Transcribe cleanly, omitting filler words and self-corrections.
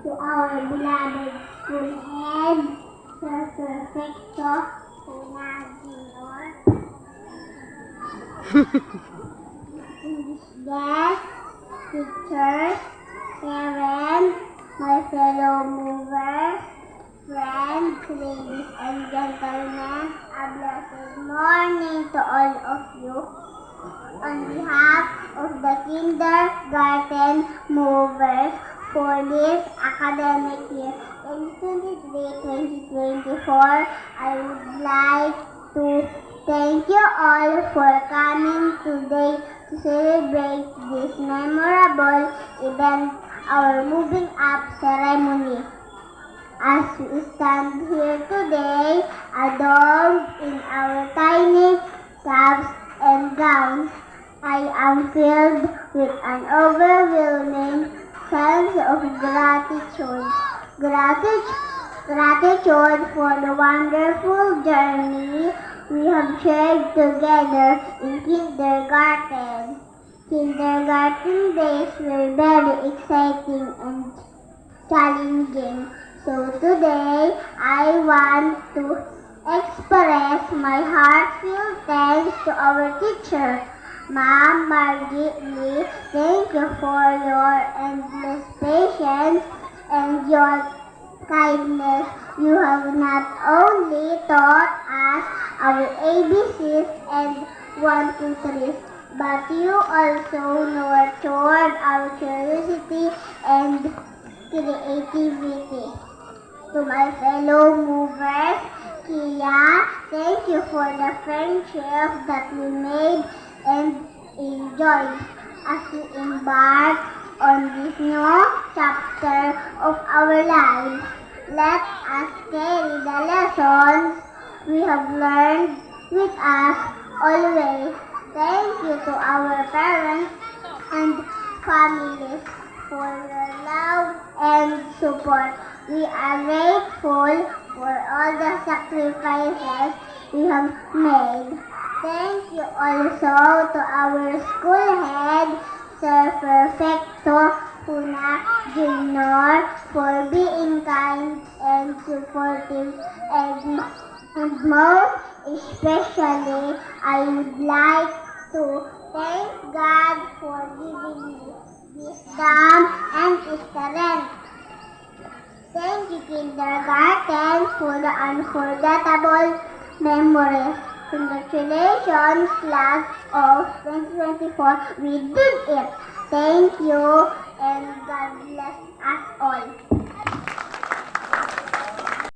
to our beloved school head, Sir Perfecto Junior, English guests, teachers, parents, my fellow movers, friends, ladies and gentlemen, a blessed morning to all of you. On behalf of the kindergarten movers for this academic year, 2023-2024, I would like to thank you all for coming today to celebrate this memorable event, our moving up ceremony. As we stand here today, adorned in our tiny caps and gowns, I am filled with an overwhelming sense of gratitude. Gratitude for the wonderful journey we have shared together in kindergarten. Kindergarten days were very exciting and challenging. So today, I want to express my heartfelt thanks to our teacher, Ma'am Margie Lee. Thank you for your endless patience and your kindness. You have not only taught us our ABCs and 1, 2, 3, but you also nurtured our curiosity and creativity. To my fellow movers, Kia, thank you for the friendship that we made and enjoyed as we embark on this new chapter of our lives. Let us carry the lessons we have learned with us always. Thank you to our parents and families for your love and support. We are grateful for all the sacrifices you have made. Thank you also to our school head, Sir Perfecto Junior, for being kind and supportive, and most especially, I would like to thank God for giving me wisdom and strength. Thank you, kindergarten, for the unforgettable memories. Congratulations, class of 2024. We did it. Thank you, and God bless us all.